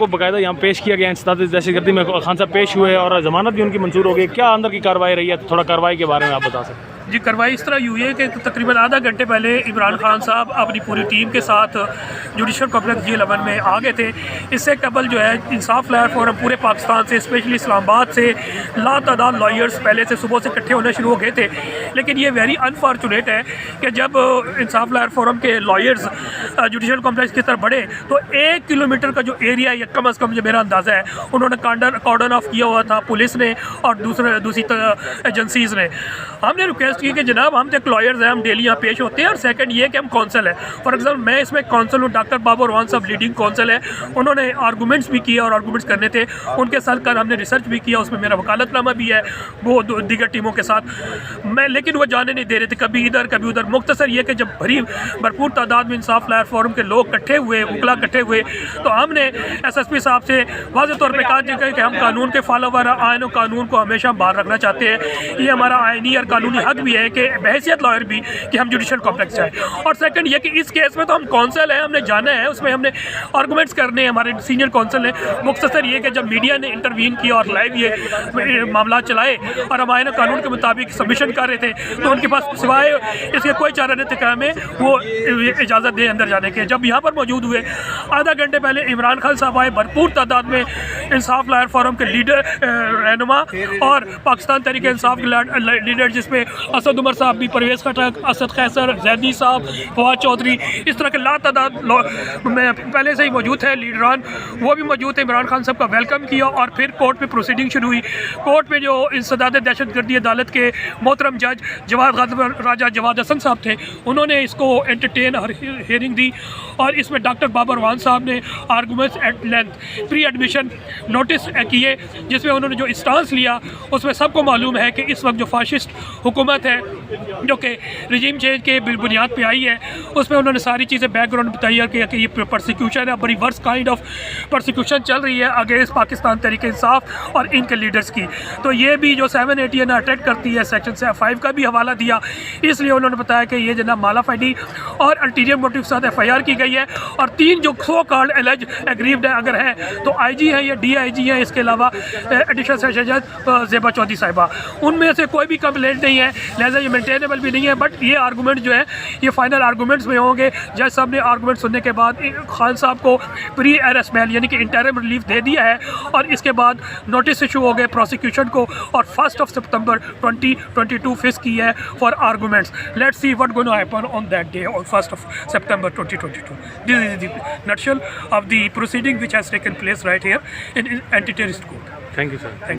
को बकायदा यहाँ पेश किया गया इंसदाद दहशतगर्दी में खान साहब पेश हुए और ज़मानत भी उनकी मंजूर हो गई। क्या अंदर की कार्रवाई रही है, थोड़ा कार्रवाई के बारे में आप बता सकते हैं? जी, कार्रवाई इस तरह हुई है कि तकरीबन आधा घंटे पहले इमरान खान साहब अपनी पूरी टीम के साथ जुडिशल कॉम्प्लेक्स G11 में आ गए थे। इससे कबल जो है इंसाफ लॉयर फोरम पूरे पाकिस्तान से, स्पेशली इस्लामाबाद से लातादाद लॉयर्स पहले से सुबह से इकट्ठे होने शुरू हो गए थे। लेकिन ये वेरी अनफॉर्चुनेट है कि जब इंसाफ लॉयर फोरम के लॉयर्स जुडिशल कॉम्प्लेक्स की तरफ बढ़े तो 1 किलोमीटर का जो एरिया है, कम अज़ कम जो मेरा अंदाज़ा है, उन्होंने कॉर्डन ऑफ किया हुआ था पुलिस ने और दूसरी एजेंसीज़ ने। हमने रिक्वेस्ट की कि जनाब हम तो एक लॉयर्स हैं, हम डेली यहाँ पेश होते हैं, और सेकंड ये कि हम कौंसल है। फॉर एग्जाम्पल मैं इसमें कौंसल हूँ, डॉक्टर बाबर वान साहब लीडिंग कौंसल है, उन्होंने आर्गूमेंट्स भी किए और आर्गूमेंट्स करने थे उनके साथ। कल हमने रिसर्च भी किया, उसमें मेरा वकालतनामा भी है वो दीगर टीमों के साथ मैं, लेकिन वो जाने नहीं दे रहे थे, कभी इधर कभी उधर। मुख्तसर ये कि जब भरपूर तादाद में इंसाफ लॉयर फोरम के लोग इकट्ठे हुए, वकला इकट्ठे हुए, तो हमने SSP साहब से वाज़ेह तौर पर कहा कि हम कानून के फॉलोवर, आयन और कानून को हमेशा बाहर रखना चाहते हैं। ये हमारा आइनी और कानूनी हक भी है कि बहैसियत लॉयर भी कि हम जुडिशल कॉम्प्लेक्स जाए। और सेकंड ये कि इस केस में तो हम कौंसल है, हमने जाना है, उसमें हमने आर्गूमेंट्स करने हैं, हमारे सीनियर कौंसल ने। मुख्तसर ये कि जब मीडिया ने इंटरवीन किया और लाइव ये मामला चलाए और हम आयन कानून के मुताबिक सबमिशन कर रहे थे, तो उनके पास सिवाय इसके कोई चारा नहीं था हमें वो इजाज़त दे अंदर जाने के। जब यहाँ पर मौजूद हुए, आधा घंटे पहले इमरान खान साहब आए, भरपूर तादाद में इंसाफ लॉयर फोरम के लीडर रहनुमा और पाकिस्तान तहरीक इंसाफ के लीडर, जिसमें असद उमर साहब भी, परवेज़ खटक, असद खैसर, जैदी साहब, फवाद चौधरी, इस तरह के लातादाद में पहले से ही मौजूद है लीडरान, वो भी मौजूद थे। इमरान खान साहब का वेलकम किया और फिर कोर्ट में प्रोसीडिंग शुरू हुई। कोर्ट में जो इंसदाद दहशतगर्दी अदालत के मोहतरम जज राजा जवाद हसन साहब थे, उन्होंने इसको एंटरटेन और हियरिंग दी, और इसमें डॉक्टर बाबर वान साहब ने arguments at length pre admission notice किए, जिसमें उन्होंने जो स्टांस लिया उसमें सबको मालूम है कि इस वक्त जो फाशिस्ट हुकूमत है जो कि रजीम चेंज के बुनियाद पे आई है, उसमें उन्होंने सारी चीज़ें बैकग्राउंड बताई है कि ये परसिक्यूशन है, बड़ी वर्स्ट काइंड ऑफ परसिक्यूशन चल रही है अगेंस्ट पाकिस्तान तहरीक इंसाफ और इनके लीडर्स की। तो ये भी जो 780 ने अटैक करती है, सेक्शन 5 का भी हवाला दिया, इसलिए उन्होंने बताया कि ये जनाब मालाफाइडी और अल्टीरियर मोटिव के साथ FIR की गई है, और 3 जो सो कॉल्ड एलिज एग्रीव्ड है अगर है तो IG है या DIG है, इसके अलावा एडिशनल सेशन जज ज़ेबा चौधरी साहिबा, उनमें से कोई भी कंप्लेंट नहीं है, लिहाजा ये मेंटेनेबल भी नहीं है। बट ये आर्गूमेंट जो है ये फाइनल आर्गूमेंट्स में होंगे। जज साहब ने आर्गूमेंट सुनने के बाद खान साहब को प्री अरेस्ट बेल यानी कि इंटरिम रिलीफ दे दिया है, और इसके बाद नोटिस इशू हो गए प्रोसिक्यूशन को, और 1 सितंबर 2022 फिक्स की है for arguments. Let's see what gonna happen on that day on 1 September 2022। This is the nutshell of the proceeding which has taken place right here in anti terrorist court. Thank you sir.